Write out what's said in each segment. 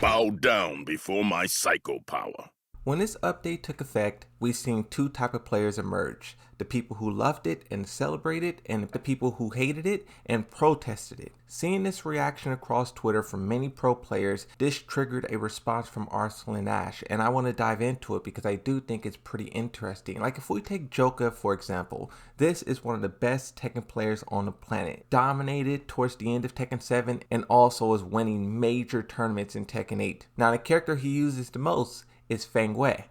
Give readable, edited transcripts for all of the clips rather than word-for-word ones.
Bow down before my psycho power. When this update took effect, we seen two type of players emerge. The people who loved it and celebrated it, and the people who hated it and protested it. Seeing this reaction across Twitter from many pro players, this triggered a response from Arslan and I want to dive into it because I do think it's pretty interesting. Like if we take Joker for example, this is one of the best Tekken players on the planet. Dominated towards the end of Tekken 7 and also is winning major tournaments in Tekken 8. Now the character he uses the most is Feng Wei.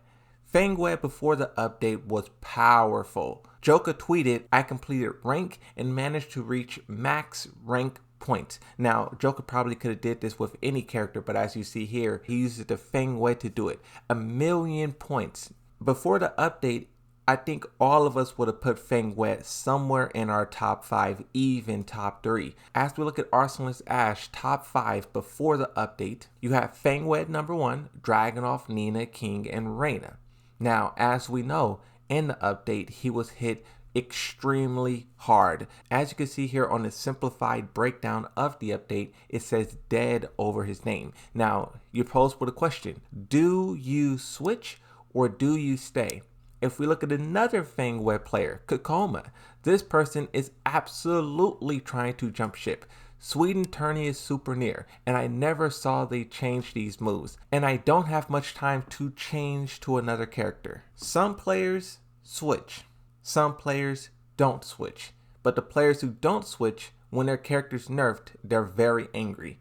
Feng Wei before the update was powerful. Joker tweeted, "I completed rank and managed to reach max rank points." Now, Joker probably could have did this with any character, but as you see here, he uses the Feng Wei to do it. 1,000,000 points. Before the update, I think all of us would have put Feng Wei somewhere in our top 5, even top 3. As we look at Arslan's Ash top 5 before the update, you have Feng Wei number 1, Dragunov, Nina, King, and Reina. Now, as we know, in the update, he was hit extremely hard. As you can see here on the simplified breakdown of the update, it says dead over his name. Now, you're posed with a question. Do you switch or do you stay? If we look at another Feng Wei player, Kokoma, this person is absolutely trying to jump ship. Sweden tourney is super near, and I never saw they change these moves, and I don't have much time to change to another character. Some players switch, some players don't switch, but the players who don't switch, when their character's nerfed, they're very angry.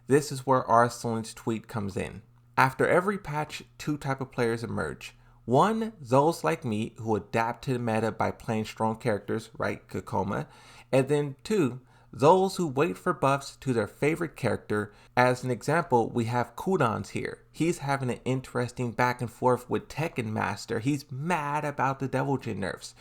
This is where Arslan's tweet comes in. After every patch, two type of players emerge. One, those like me who adapt to the meta by playing strong characters, right, Kokoma, and then two, those who wait for buffs to their favorite character. As an example, we have Kudans here. He's having an interesting back and forth with Tekken Master. He's mad about the Devil Jin nerfs.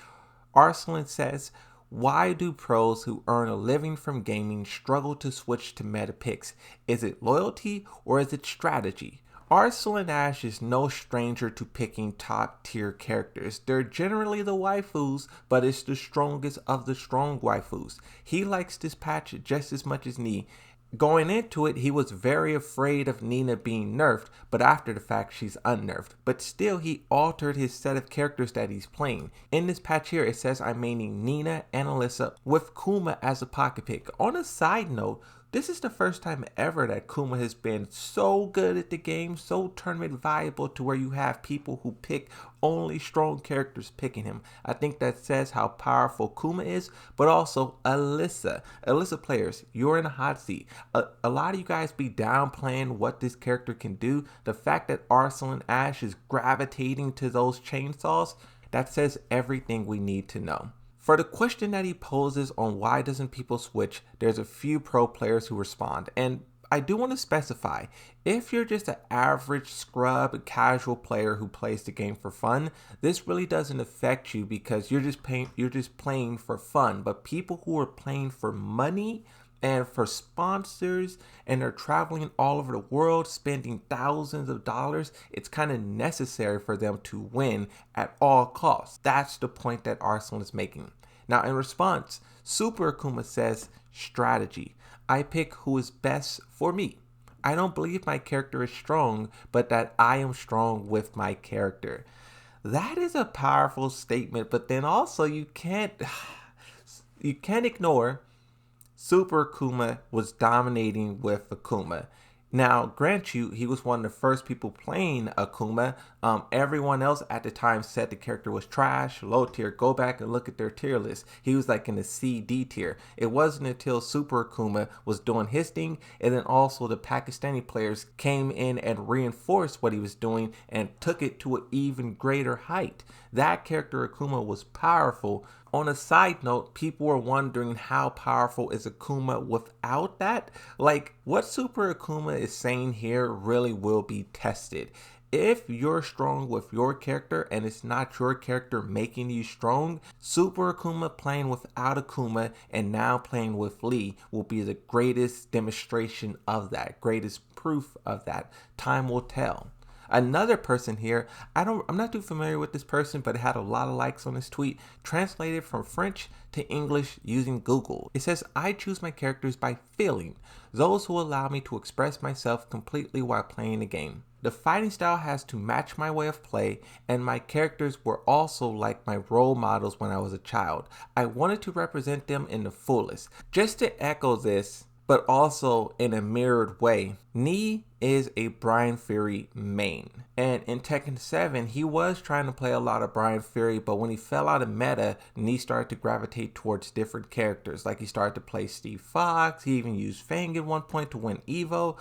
Arslan says, "Why do pros who earn a living from gaming struggle to switch to meta picks? Is it loyalty or is it strategy?" Arslan Ash is no stranger to picking top tier characters. They're generally the waifus, but it's the strongest of the strong waifus. He likes this patch just as much as me. Going into it, he was very afraid of Nina being nerfed, but after the fact, she's unnerfed. But still, he altered his set of characters that he's playing. In this patch here, it says I'm maining Nina and Alyssa with Kuma as a pocket pick. On a side note, this is the first time ever that Kuma has been so good at the game, so tournament viable to where you have people who pick only strong characters picking him. I think that says how powerful Kuma is, but also Alyssa. Alyssa players, you're in a hot seat. A lot of you guys be downplaying what this character can do. The fact that Arslan Ash is gravitating to those chainsaws, that says everything we need to know. For the question that he poses on why doesn't people switch, there's a few pro players who respond. And I do want to specify, if you're just an average scrub casual player who plays the game for fun, this really doesn't affect you because you're just playing for fun. But people who are playing for money and for sponsors and they're traveling all over the world spending thousands of dollars, it's kind of necessary for them to win at all costs. That's the point that Arslan is making. Now in response, Super Akuma says, strategy. I pick who is best for me. I don't believe my character is strong, but that I am strong with my character. That is a powerful statement, but then also you can't ignore Super Akuma was dominating with Akuma. Now, grant you, he was one of the first people playing Akuma. Everyone else at the time said the character was trash, low tier. Go back and look at their tier list. He was like in the C, D tier. It wasn't until Super Akuma was doing his thing, and then also the Pakistani players came in and reinforced what he was doing and took it to an even greater height. That character Akuma was powerful. On a side note, people were wondering how powerful is Akuma without that? Like, what Super Akuma is saying here really will be tested. If you're strong with your character and it's not your character making you strong, Super Akuma playing without Akuma and now playing with Lee will be the greatest demonstration of that, greatest proof of that. Time will tell. Another person here, I'm not too familiar with this person, but it had a lot of likes on this tweet, translated from French to English using Google. It says, I choose my characters by feeling, those who allow me to express myself completely while playing the game. The fighting style has to match my way of play, and my characters were also like my role models when I was a child. I wanted to represent them in the fullest. Just to echo this, but also in a mirrored way, Nee is a Brian Fury main. And in Tekken 7, he was trying to play a lot of Brian Fury, but when he fell out of meta, Nee started to gravitate towards different characters. Like he started to play Steve Fox, he even used Fang at one point to win Evo.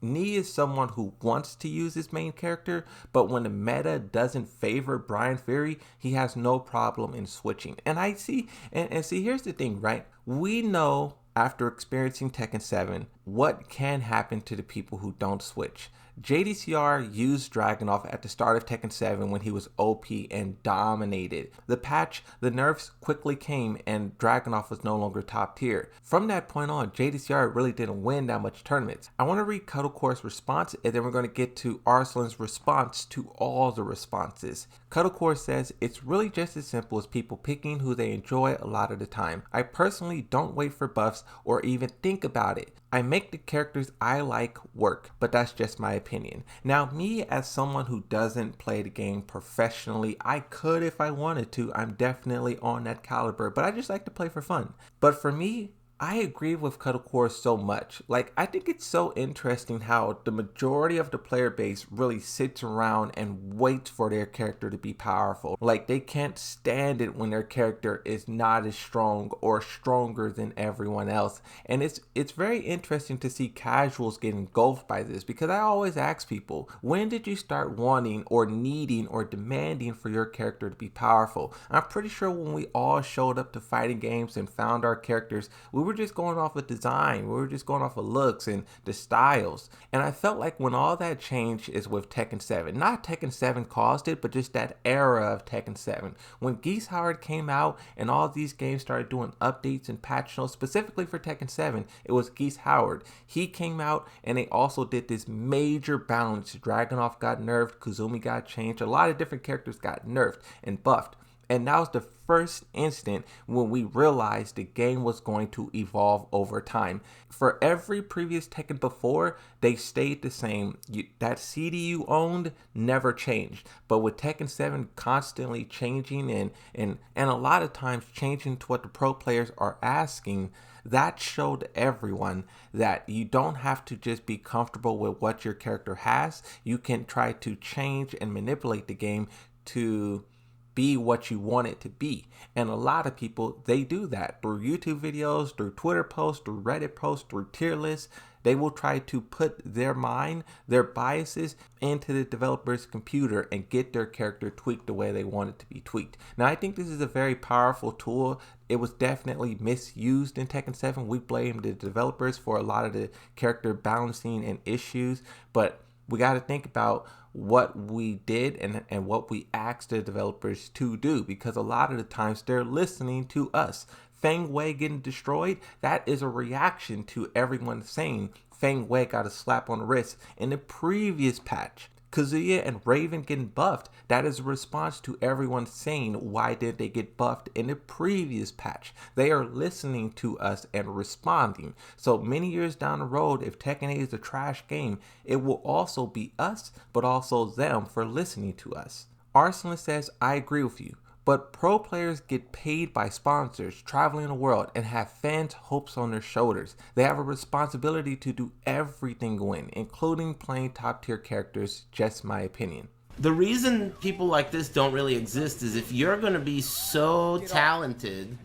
Nee is someone who wants to use his main character, but when the meta doesn't favor Brian Fury, he has no problem in switching. And I see, and see, here's the thing, right? We know after experiencing Tekken 7 what can happen to the people who don't switch. JDCR used Dragunov at the start of Tekken 7 when he was OP and dominated. The patch, the nerfs quickly came and Dragunov was no longer top tier. From that point on, JDCR really didn't win that much tournaments. I want to read Cuddlecore's response and then we're going to get to Arslan's response to all the responses. Cuddlecore says, it's really just as simple as people picking who they enjoy a lot of the time. I personally don't wait for buffs or even think about it. I make the characters I like work, but that's just my opinion. Now, me as someone who doesn't play the game professionally, I could if I wanted to. I'm definitely on that caliber, but I just like to play for fun. But for me, I agree with Cuddlecore so much. Like, I think it's so interesting how the majority of the player base really sits around and waits for their character to be powerful. Like, they can't stand it when their character is not as strong or stronger than everyone else. And it's very interesting to see casuals get engulfed by this, because I always ask people, when did you start wanting or needing or demanding for your character to be powerful? I'm pretty sure when we all showed up to fighting games and found our characters, we were just going off of design, we were just going off of looks and the styles. And I felt like when all that changed is with Tekken 7. Not Tekken 7 caused it, but just that era of Tekken 7. When Geese Howard came out and all these games started doing updates and patch notes, specifically for Tekken 7, it was Geese Howard. He came out and they also did this major balance. Dragunov got nerfed, Kazumi got changed, a lot of different characters got nerfed and buffed. And that was the first instant when we realized the game was going to evolve over time. For every previous Tekken before, they stayed the same. That CD you owned never changed. But with Tekken 7 constantly changing and a lot of times changing to what the pro players are asking, that showed everyone that you don't have to just be comfortable with what your character has. You can try to change and manipulate the game to be what you want it to be. And a lot of people, they do that through YouTube videos, through Twitter posts, through Reddit posts, through tier lists. They will try to put their mind, their biases into the developer's computer and get their character tweaked the way they want it to be tweaked. Now, I think this is a very powerful tool. It was definitely misused in Tekken 7. We blame the developers for a lot of the character balancing and issues, but we got to think about what we did and what we asked the developers to do, because a lot of the times they're listening to us. Feng Wei getting destroyed, that is a reaction to everyone saying Feng Wei got a slap on the wrist in the previous patch. Kazuya and Raven getting buffed, that is a response to everyone saying why did they get buffed in the previous patch. They are listening to us and responding. So many years down the road, if Tekken 8 is a trash game, it will also be us, but also them for listening to us. Arslan says, I agree with you. But pro players get paid by sponsors, traveling the world, and have fans' hopes on their shoulders. They have a responsibility to do everything win, including playing top tier characters, just my opinion. The reason people like this don't really exist is if you're going to be so talented,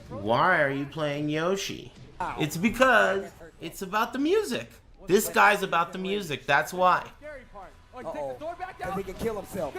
why are you playing Yoshi? It's because it's about the music. This guy's about the music, that's why. Uh-oh, because he can kill himself.